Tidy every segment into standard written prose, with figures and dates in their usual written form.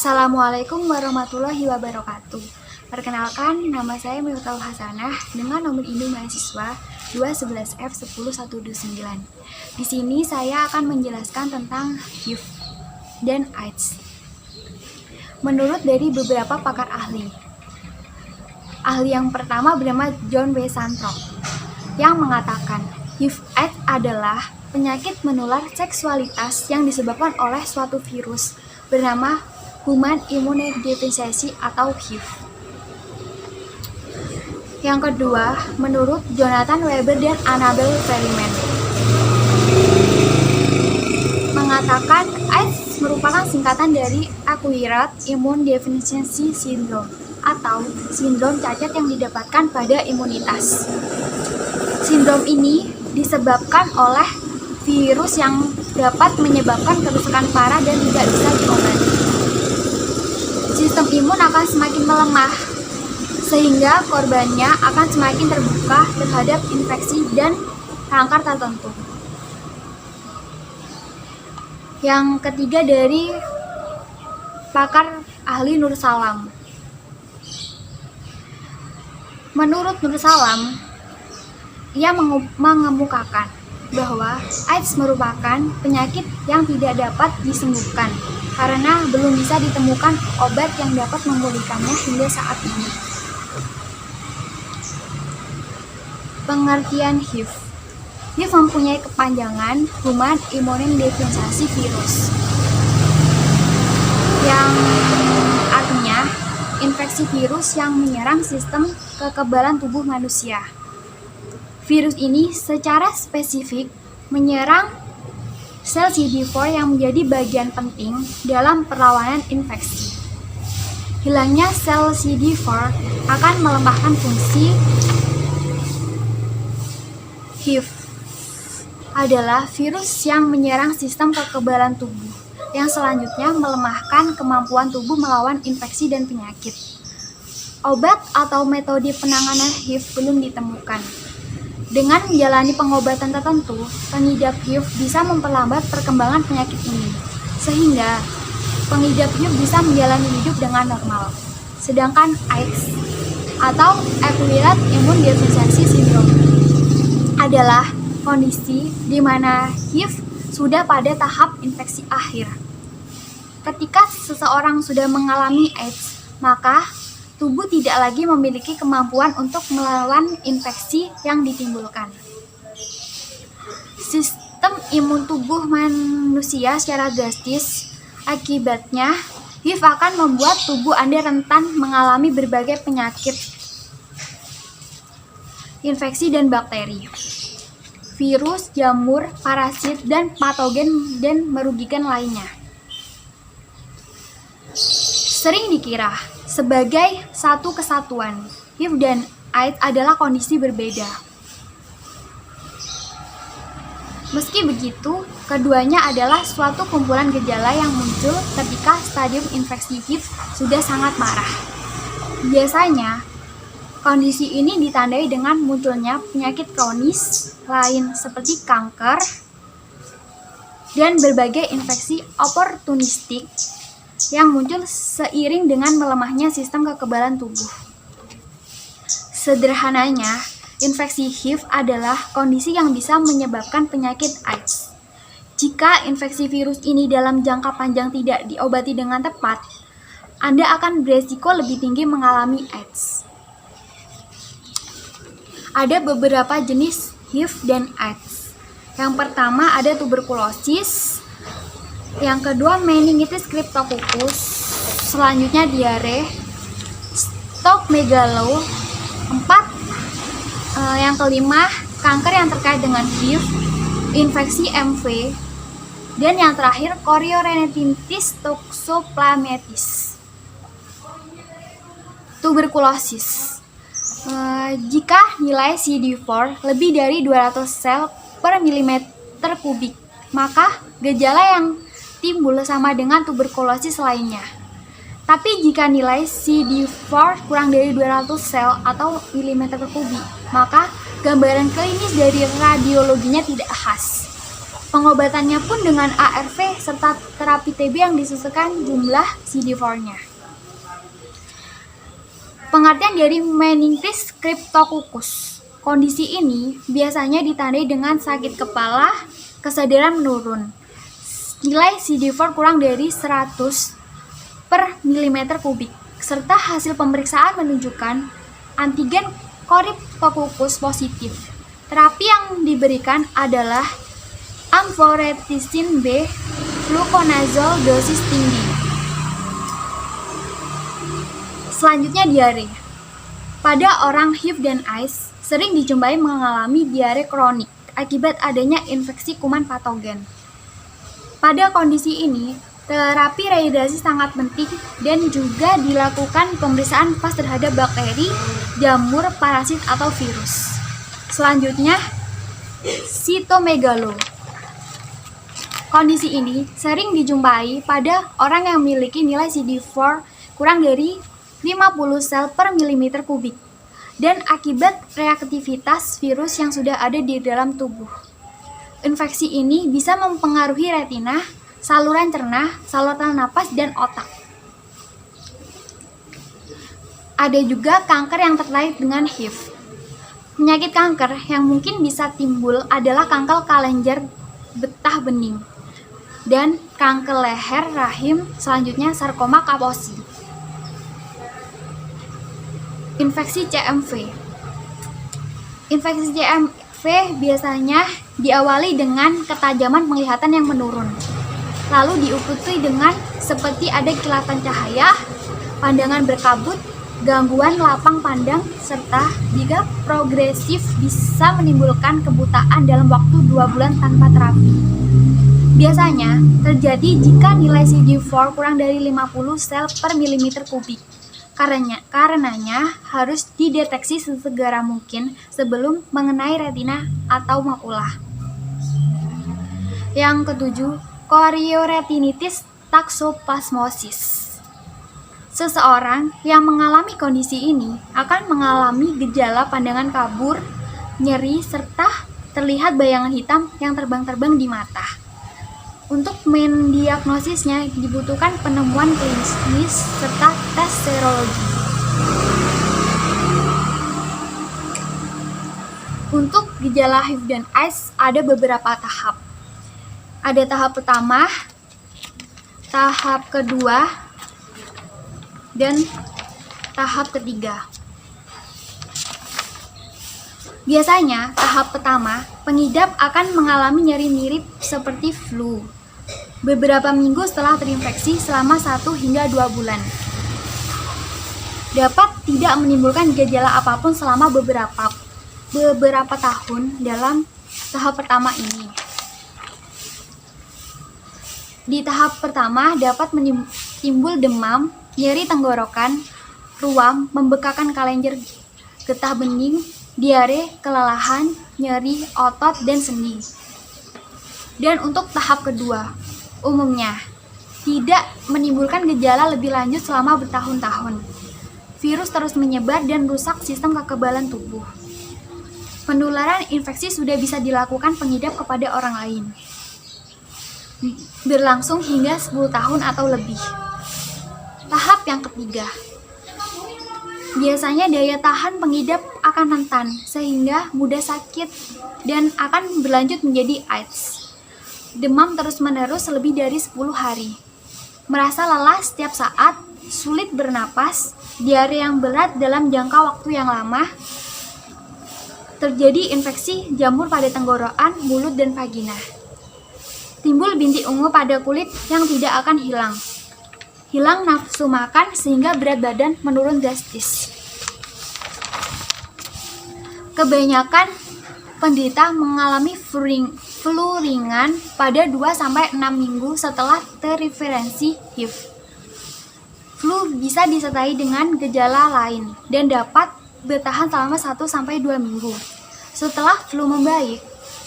Assalamualaikum warahmatullahi wabarakatuh. Perkenalkan, nama saya Miftahul Hasanah dengan nomor induk mahasiswa 211F10129. Di sini saya akan menjelaskan tentang HIV dan AIDS. Menurut dari beberapa pakar ahli yang pertama bernama John W. Santrop yang mengatakan HIV/AIDS adalah penyakit menular seksualitas yang disebabkan oleh suatu virus bernama Human Immunodeficiency atau HIV. Yang kedua, menurut Jonathan Weber dan Annabel Freeman, mengatakan AIDS merupakan singkatan dari Acquired Immune Deficiency Syndrome atau sindrom cacat yang didapatkan pada imunitas. Sindrom ini disebabkan oleh virus yang dapat menyebabkan kerusakan parah dan tidak bisa diobati. Sistem imun akan semakin melemah, sehingga korbannya akan semakin terbuka terhadap infeksi dan kanker tertentu. Yang ketiga dari pakar ahli Nur Salam. Menurut Nur Salam, ia mengemukakan bahwa AIDS merupakan penyakit yang tidak dapat disembuhkan karena belum bisa ditemukan obat yang dapat memulihkannya hingga saat ini. Pengertian HIV. HIV mempunyai kepanjangan Human Immunodeficiency Virus, yang artinya infeksi virus yang menyerang sistem kekebalan tubuh manusia. Virus ini secara spesifik menyerang sel CD4 yang menjadi bagian penting dalam perlawanan infeksi. Hilangnya sel CD4 akan melemahkan fungsi. HIV adalah virus yang menyerang sistem kekebalan tubuh, yang selanjutnya melemahkan kemampuan tubuh melawan infeksi dan penyakit. Obat atau metode penanganan HIV belum ditemukan. Dengan menjalani pengobatan tertentu, pengidap HIV bisa memperlambat perkembangan penyakit ini, sehingga pengidap HIV bisa menjalani hidup dengan normal. Sedangkan AIDS atau Acquired Immune Deficiency Syndrome adalah kondisi di mana HIV sudah pada tahap infeksi akhir. Ketika seseorang sudah mengalami AIDS, maka tubuh tidak lagi memiliki kemampuan untuk melawan infeksi yang ditimbulkan. Sistem imun tubuh manusia secara drastis, akibatnya HIV akan membuat tubuh Anda rentan mengalami berbagai penyakit, infeksi dan bakteri, virus, jamur, parasit, dan patogen dan merugikan lainnya. Sering dikira sebagai satu kesatuan, HIV dan AIDS adalah kondisi berbeda. Meski begitu, keduanya adalah suatu kumpulan gejala yang muncul ketika stadium infeksi HIV sudah sangat parah. Biasanya, kondisi ini ditandai dengan munculnya penyakit kronis lain seperti kanker dan berbagai infeksi oportunistik yang muncul seiring dengan melemahnya sistem kekebalan tubuh. Sederhananya, infeksi HIV adalah kondisi yang bisa menyebabkan penyakit AIDS. Jika infeksi virus ini dalam jangka panjang tidak diobati dengan tepat, Anda akan beresiko lebih tinggi mengalami AIDS. Ada beberapa jenis HIV dan AIDS. Yang pertama ada tuberkulosis, yang kedua meningitis cryptococcus, selanjutnya diare, stok megalo, yang kelima kanker yang terkait dengan HIV, infeksi MV, dan yang terakhir chorioretinitis toxoplasmosis. Tuberkulosis. Jika nilai CD4 lebih dari 200 sel per milimeter kubik, maka gejala yang timbul sama dengan tuberkulosis lainnya. Tapi jika nilai CD4 kurang dari 200 sel atau milimeter kubik, maka gambaran klinis dari radiologinya tidak khas. Pengobatannya pun dengan ARV serta terapi TB yang disesuaikan jumlah CD4-nya. Pengertian dari meningitis cryptococcus. Kondisi ini biasanya ditandai dengan sakit kepala, kesadaran menurun, nilai CD4 kurang dari 100 per milimeter kubik, serta hasil pemeriksaan menunjukkan antigen cryptococcus positif. Terapi yang diberikan adalah amphotericin B, fluconazole dosis tinggi. Selanjutnya diare. Pada orang HIV dan AIDS, sering dijumpai mengalami diare kronik akibat adanya infeksi kuman patogen. Pada kondisi ini, terapi rehidrasi sangat penting dan juga dilakukan pemeriksaan pas terhadap bakteri, jamur, parasit, atau virus. Selanjutnya, sitomegalo. Kondisi ini sering dijumpai pada orang yang memiliki nilai CD4 kurang dari 50 sel per milimeter kubik dan akibat reaktivitas virus yang sudah ada di dalam tubuh. Infeksi ini bisa mempengaruhi retina, saluran cerna, saluran napas, dan otak. Ada juga kanker yang terkait dengan HIV. Penyakit kanker yang mungkin bisa timbul adalah kanker kelenjar getah bening dan kanker leher rahim, selanjutnya sarkoma Kaposi. Infeksi CMV. Infeksi CMV biasanya diawali dengan ketajaman penglihatan yang menurun, lalu diikuti dengan seperti ada kilatan cahaya, pandangan berkabut, gangguan lapang pandang, serta jika progresif bisa menimbulkan kebutaan dalam waktu 2 bulan tanpa terapi. Biasanya terjadi jika nilai CD4 kurang dari 50 sel per milimeter kubik. Karenanya harus dideteksi sesegera mungkin sebelum mengenai retina atau makula. Yang ketujuh, chorioretinitis toxoplasmosis. Seseorang yang mengalami kondisi ini akan mengalami gejala pandangan kabur, nyeri, serta terlihat bayangan hitam yang terbang-terbang di mata. Untuk mendiagnosisnya dibutuhkan penemuan klinis serta tes serologi. Untuk gejala HIV dan AIDS ada beberapa tahap. Ada tahap pertama, tahap kedua, dan tahap ketiga. Biasanya, tahap pertama, pengidap akan mengalami nyeri mirip seperti flu beberapa minggu setelah terinfeksi selama 1 hingga 2 bulan. Dapat tidak menimbulkan gejala apapun selama beberapa tahun dalam tahap pertama ini. Di tahap pertama dapat timbul demam, nyeri tenggorokan, ruam, membekakan kelenjar getah bening, diare, kelelahan, nyeri otot, dan sendi. Dan untuk tahap kedua, umumnya tidak menimbulkan gejala lebih lanjut selama bertahun-tahun. Virus terus menyebar dan rusak sistem kekebalan tubuh. Penularan infeksi sudah bisa dilakukan pengidap kepada orang lain, berlangsung hingga 10 tahun atau lebih. Tahap yang ketiga, biasanya daya tahan pengidap akan rentan sehingga mudah sakit dan akan berlanjut menjadi AIDS. Demam terus-menerus lebih dari 10 hari. Merasa lelah setiap saat, sulit bernapas, diare yang berat dalam jangka waktu yang lama. Terjadi infeksi jamur pada tenggorokan, mulut, dan vagina. Timbul bintik ungu pada kulit yang tidak akan hilang. Hilang nafsu makan sehingga berat badan menurun drastis. Kebanyakan penderita mengalami flu ringan pada 2-6 minggu setelah terinfeksi HIV. Flu bisa disertai dengan gejala lain dan dapat bertahan selama 1-2 minggu. Setelah flu membaik,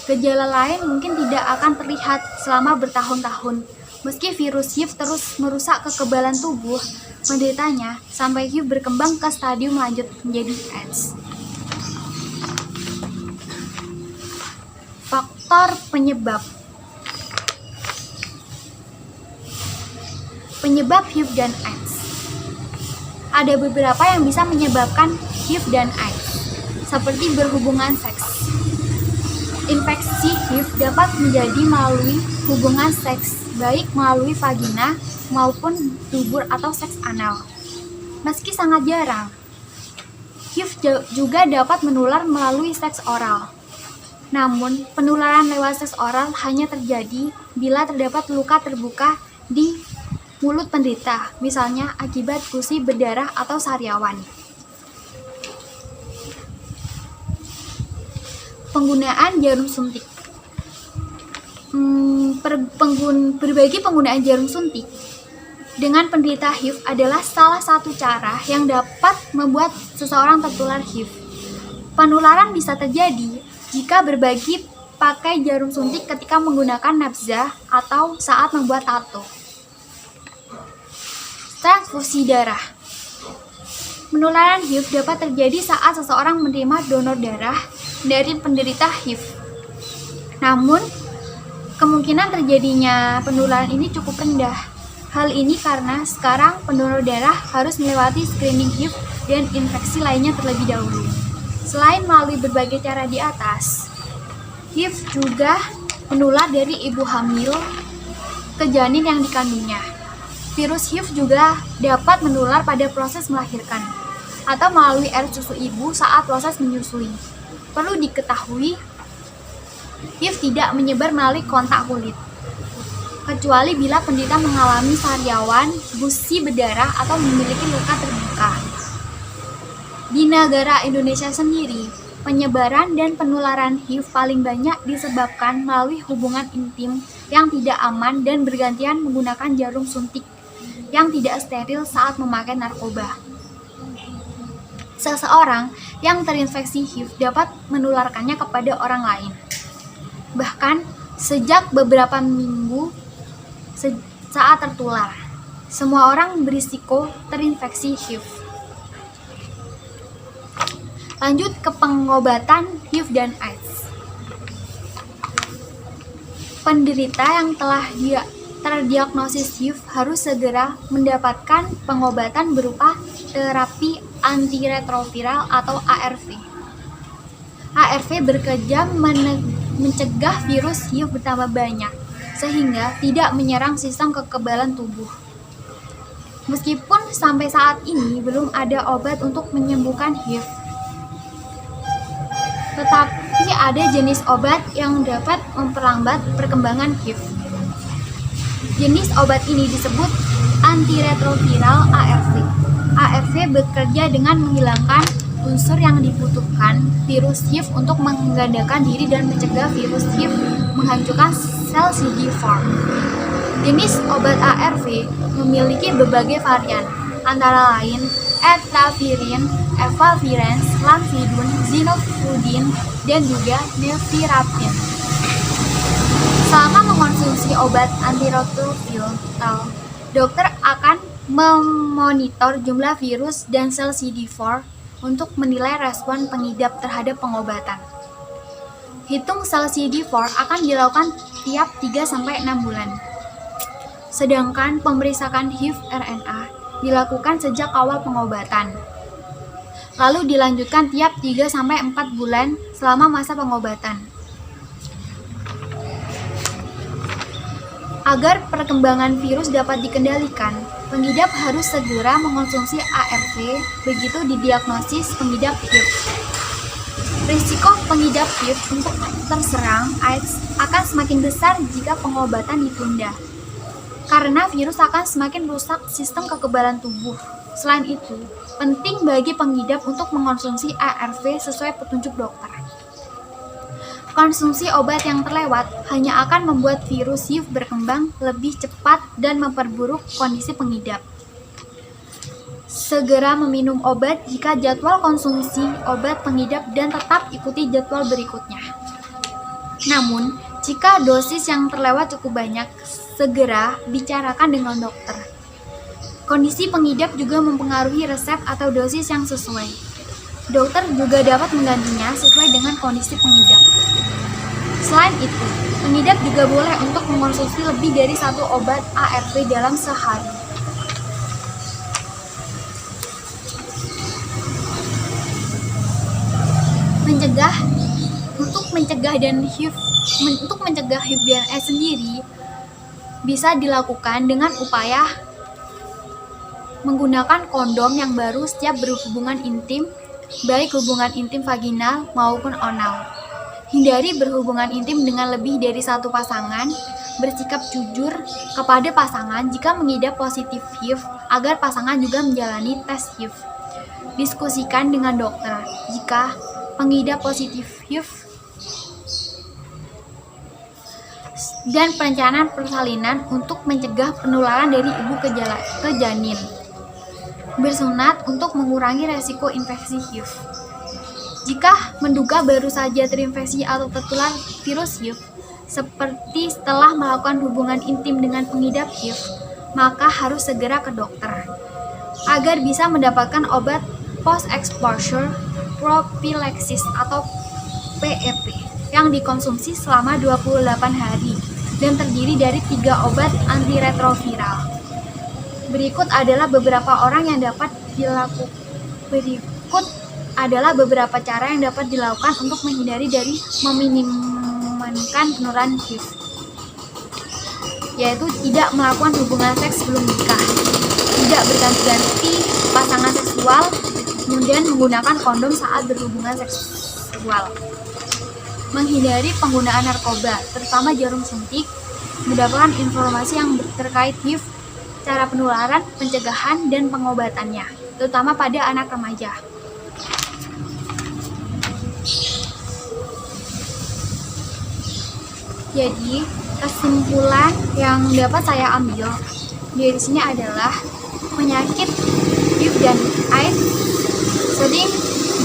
gejala lain mungkin tidak akan terlihat selama bertahun-tahun. Meski virus HIV terus merusak kekebalan tubuh penderitanya sampai HIV berkembang ke stadium lanjut menjadi AIDS. Faktor penyebab. Penyebab HIV dan AIDS. Ada beberapa yang bisa menyebabkan HIV dan AIDS, seperti berhubungan seks. Infeksi HIV dapat menjadi melalui hubungan seks, baik melalui vagina maupun dubur atau seks anal. Meski sangat jarang, HIV juga dapat menular melalui seks oral. Namun, penularan lewat seks oral hanya terjadi bila terdapat luka terbuka di mulut penderita, misalnya akibat gusi berdarah atau sariawan. Penggunaan jarum suntik. Berbagi penggunaan jarum suntik dengan penderita HIV adalah salah satu cara yang dapat membuat seseorang tertular HIV. Penularan bisa terjadi jika berbagi pakai jarum suntik ketika menggunakan nafzah atau saat membuat tato. Transfusi darah. Penularan HIV dapat terjadi saat seseorang menerima donor darah dari penderita HIV. Namun, kemungkinan terjadinya penularan ini cukup rendah. Hal ini karena sekarang pendonor darah harus melewati screening HIV dan infeksi lainnya terlebih dahulu. Selain melalui berbagai cara di atas, HIV juga menular dari ibu hamil ke janin yang dikandungnya. Virus HIV juga dapat menular pada proses melahirkan atau melalui air susu ibu saat proses menyusui. Perlu diketahui, HIV tidak menyebar melalui kontak kulit, kecuali bila penderita mengalami sariawan, gusi berdarah, atau memiliki luka terbuka. Di negara Indonesia sendiri, penyebaran dan penularan HIV paling banyak disebabkan melalui hubungan intim yang tidak aman dan bergantian menggunakan jarum suntik yang tidak steril saat memakai narkoba. Seseorang yang terinfeksi HIV dapat menularkannya kepada orang lain. Bahkan sejak beberapa minggu saat tertular, semua orang berisiko terinfeksi HIV. Lanjut ke pengobatan HIV dan AIDS. Penderita yang telah terdiagnosis HIV harus segera mendapatkan pengobatan berupa terapi antiretroviral atau ARV. ARV bekerja mencegah virus HIV bertambah banyak, sehingga tidak menyerang sistem kekebalan tubuh. Meskipun sampai saat ini belum ada obat untuk menyembuhkan HIV, tetapi ada jenis obat yang dapat memperlambat perkembangan HIV. Jenis obat ini disebut antiretroviral ARV. ARV bekerja dengan menghilangkan unsur yang dibutuhkan virus HIV untuk menggandakan diri dan mencegah virus HIV menghancurkan sel CD4. Jenis obat ARV memiliki berbagai varian, antara lain etravirin, efavirenz, lamivudin, zinofudin, dan juga nevirapin. Selama mengkonsumsi obat antiretroviral, dokter akan memonitor jumlah virus dan sel CD4 untuk menilai respon pengidap terhadap pengobatan. Hitung sel CD4 akan dilakukan tiap 3-6 bulan. Sedangkan pemeriksaan HIV RNA dilakukan sejak awal pengobatan. Lalu dilanjutkan tiap 3-4 bulan selama masa pengobatan. Agar perkembangan virus dapat dikendalikan, pengidap harus segera mengkonsumsi ARV begitu didiagnosis pengidap HIV. Risiko pengidap HIV untuk terserang AIDS akan semakin besar jika pengobatan ditunda, karena virus akan semakin rusak sistem kekebalan tubuh. Selain itu, penting bagi pengidap untuk mengkonsumsi ARV sesuai petunjuk dokter. Konsumsi obat yang terlewat hanya akan membuat virus HIV berkembang lebih cepat dan memperburuk kondisi pengidap. Segera meminum obat jika jadwal konsumsi obat pengidap dan tetap ikuti jadwal berikutnya. Namun, jika dosis yang terlewat cukup banyak, segera bicarakan dengan dokter. Kondisi pengidap juga mempengaruhi resep atau dosis yang sesuai. Dokter juga dapat menggantinya sesuai dengan kondisi pengidap. Selain itu, pengidap juga boleh untuk mengkonsumsi lebih dari 1 obat ARV dalam sehari. Untuk mencegah HIV dan AIDS sendiri bisa dilakukan dengan upaya menggunakan kondom yang baru setiap berhubungan intim, baik hubungan intim vaginal maupun anal. Hindari berhubungan intim dengan lebih dari satu pasangan. Bersikap jujur kepada pasangan jika mengidap positif HIV agar pasangan juga menjalani tes HIV. Diskusikan dengan dokter jika pengidap positif HIV dan perencanaan persalinan untuk mencegah penularan dari ibu ke janin. Bersunat untuk mengurangi resiko infeksi HIV. Jika menduga baru saja terinfeksi atau tertular virus HIV, seperti setelah melakukan hubungan intim dengan pengidap HIV, maka harus segera ke dokter agar bisa mendapatkan obat post-exposure prophylaxis atau PEP yang dikonsumsi selama 28 hari dan terdiri dari 3 obat antiretroviral. Berikut adalah beberapa cara yang dapat dilakukan untuk menghindari dari meminimalkan penularan HIV, yaitu tidak melakukan hubungan seks sebelum nikah, tidak berganti-ganti pasangan seksual, kemudian menggunakan kondom saat berhubungan seksual, menghindari penggunaan narkoba, terutama jarum suntik, mendapatkan informasi yang terkait HIV, cara penularan, pencegahan, dan pengobatannya, terutama pada anak remaja. Jadi, kesimpulan yang dapat saya ambil dari sini adalah penyakit HIV dan AIDS sering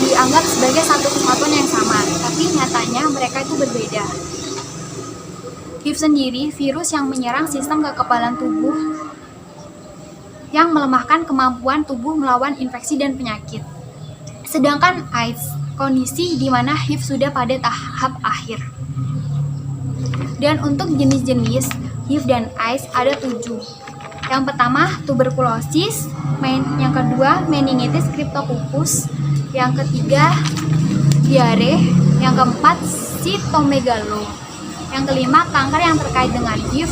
dianggap sebagai satu kesatuan yang sama, tapi nyatanya mereka itu berbeda. HIV sendiri virus yang menyerang sistem kekebalan tubuh yang melemahkan kemampuan tubuh melawan infeksi dan penyakit. Sedangkan AIDS, kondisi di mana HIV sudah pada tahap akhir. Dan untuk jenis-jenis HIV dan AIDS ada 7. Yang pertama, tuberkulosis, yang kedua, meningitis cryptococcus, yang ketiga, diare, yang keempat, sitomegalo, yang kelima, kanker yang terkait dengan HIV,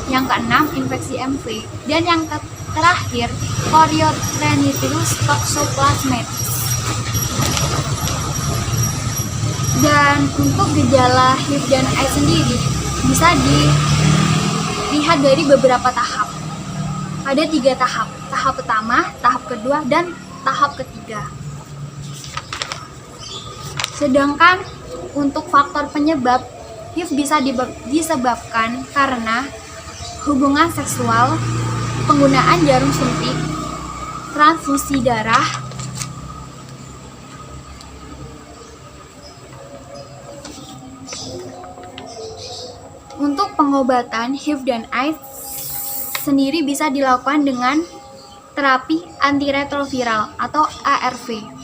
yang keenam, infeksi MV, dan yang terakhir, chorioretinitis toxoplasmosis. Dan untuk gejala HIV dan AIDS sendiri bisa dilihat dari beberapa tahap. Ada 3 tahap. Tahap pertama, tahap kedua, dan tahap ketiga. Sedangkan untuk faktor penyebab HIV bisa disebabkan karena hubungan seksual, penggunaan jarum suntik, transfusi darah, untuk pengobatan HIV dan AIDS sendiri bisa dilakukan dengan terapi antiretroviral atau ARV.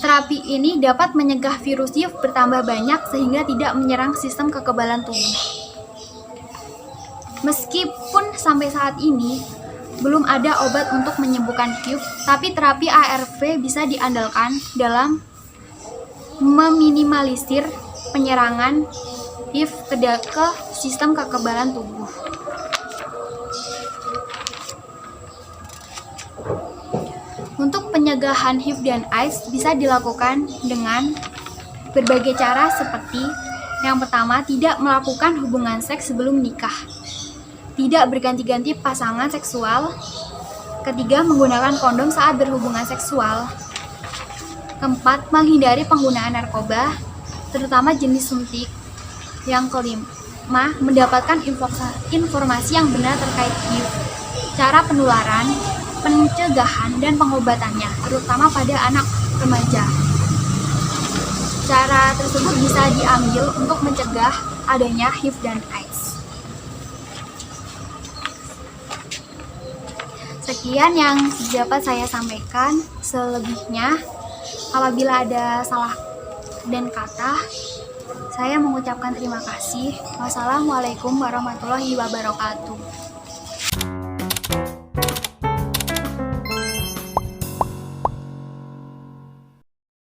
Terapi ini dapat mencegah virus HIV bertambah banyak sehingga tidak menyerang sistem kekebalan tubuh. Meskipun sampai saat ini belum ada obat untuk menyembuhkan HIV, tapi terapi ARV bisa diandalkan dalam meminimalisir penyerangan HIV ke sistem kekebalan tubuh. Untuk pencegahan HIV dan AIDS bisa dilakukan dengan berbagai cara seperti yang pertama, tidak melakukan hubungan seks sebelum nikah, tidak berganti-ganti pasangan seksual, ketiga, menggunakan kondom saat berhubungan seksual, keempat, menghindari penggunaan narkoba, terutama jenis suntik, yang kelima, mendapatkan informasi yang benar terkait HIV, cara penularan, pencegahan, dan pengobatannya, terutama pada anak remaja. Cara tersebut bisa diambil untuk mencegah adanya HIV dan AIDS. Sekian yang dapat saya sampaikan. Selebihnya, apabila ada salah dan kata, saya mengucapkan terima kasih. Wassalamualaikum warahmatullahi wabarakatuh.